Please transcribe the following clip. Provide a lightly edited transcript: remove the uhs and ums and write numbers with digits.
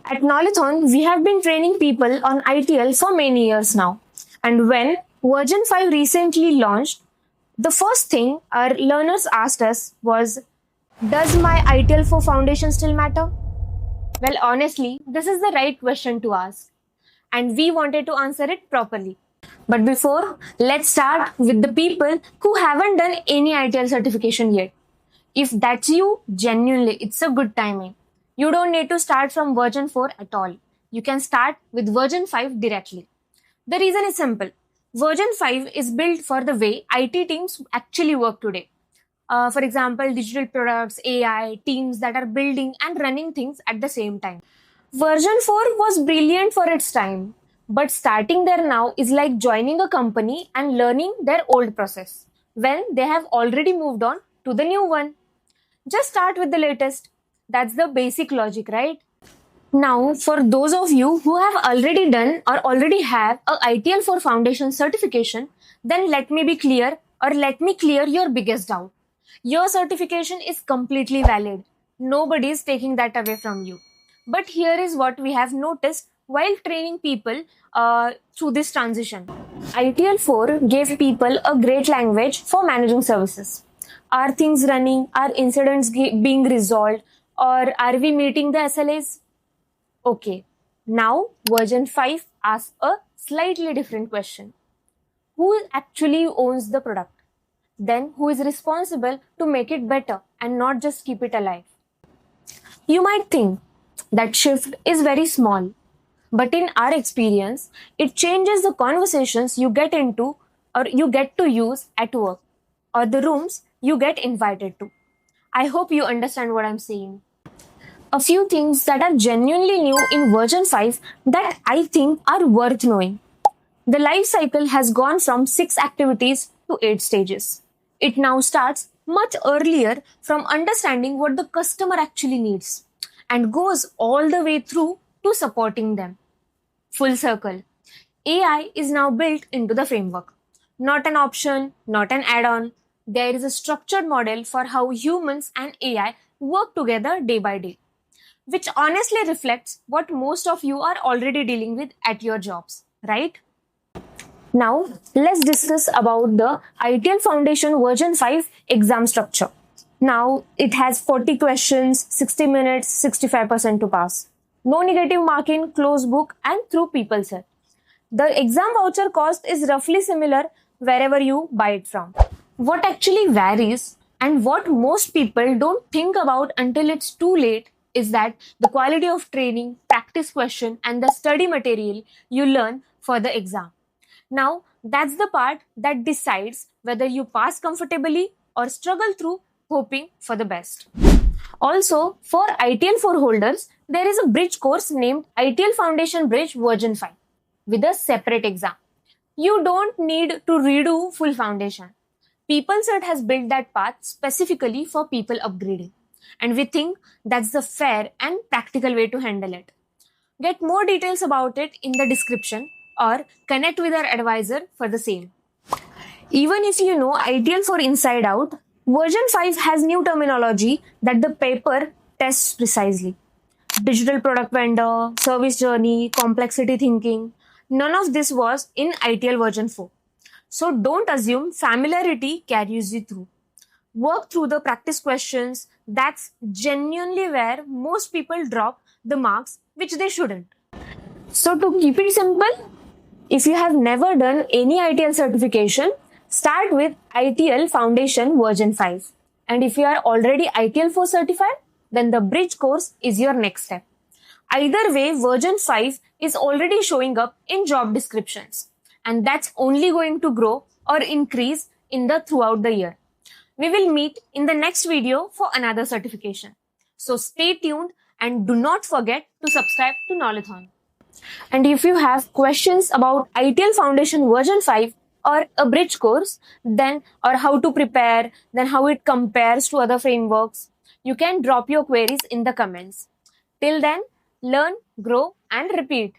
At Knowledgeon, we have been training people on ITL for many years now. And when version 5 recently launched, the first thing our learners asked us was, does my ITL 4 foundation still matter? Well, honestly, this is the right question to ask. And we wanted to answer it properly. But before, let's start with the people who haven't done any ITL certification yet. If that's you, genuinely, it's a good timing. You don't need to start from version 4 at all. You can start with version 5 directly. The reason is simple. Version 5 is built for the way IT teams actually work today. For example, digital products, AI, teams that are building and running things at the same time. Version 4 was brilliant for its time, but starting there now is like joining a company and learning their old process when they have already moved on to the new one. Just start with the latest. That's the basic logic, right? Now, for those of you who have already done or already have a ITL for Foundation certification, then let me be clear or let me clear your biggest doubt. Your certification is completely valid. Nobody is taking that away from you. But here is what we have noticed while training people through this transition. ITL 4 gave people a great language for managing services. Are things running? Are incidents being resolved? Or are we meeting the SLAs? Okay, now version 5 asks a slightly different question. Who actually owns the product? Then who is responsible to make it better and not just keep it alive? You might think that shift is very small, but in our experience, it changes the conversations you get into or you get to use at work or the rooms you get invited to. I hope you understand what I'm saying. A few things that are genuinely new in version 5 that I think are worth knowing. The life cycle has gone from 6 activities to 8 stages. It now starts much earlier from understanding what the customer actually needs and goes all the way through to supporting them. Full circle. AI is now built into the framework. Not an option, not an add-on. There is a structured model for how humans and AI work together day by day, which honestly reflects what most of you are already dealing with at your jobs, right? Now, let's discuss about the ITL Foundation version 5 exam structure. Now, it has 40 questions, 60 minutes, 65% to pass. No negative marking, closed book, and through PeopleSet. The exam voucher cost is roughly similar wherever you buy it from. What actually varies and what most people don't think about until it's too late is that the quality of training, practice question, and the study material you learn for the exam. Now, that's the part that decides whether you pass comfortably or struggle through hoping for the best. Also, for ITL 4 holders, there is a bridge course named ITL Foundation Bridge version 5 with a separate exam. You don't need to redo full foundation. PeopleSet has built that path specifically for people upgrading, and we think that's the fair and practical way to handle it. Get more details about it in the description or connect with our advisor for the same. Even if you know ITL for inside out, version 5 has new terminology that the paper tests precisely. Digital product vendor, service journey, complexity thinking. None of this was in ITL version 4. So don't assume familiarity carries you through. Work through the practice questions. That's genuinely where most people drop the marks, which they shouldn't. So to keep it simple, if you have never done any ITL certification, start with ITL Foundation version 5. And if you are already ITL 4 certified, then the bridge course is your next step. Either way, version 5 is already showing up in job descriptions, and that's only going to grow or increase in the throughout the year. We will meet in the next video for another certification. So stay tuned and do not forget to subscribe to Knowledgeon. And if you have questions about ITL Foundation version 5 or a bridge course, then or how to prepare, then how it compares to other frameworks, you can drop your queries in the comments. Till then, learn, grow, and repeat.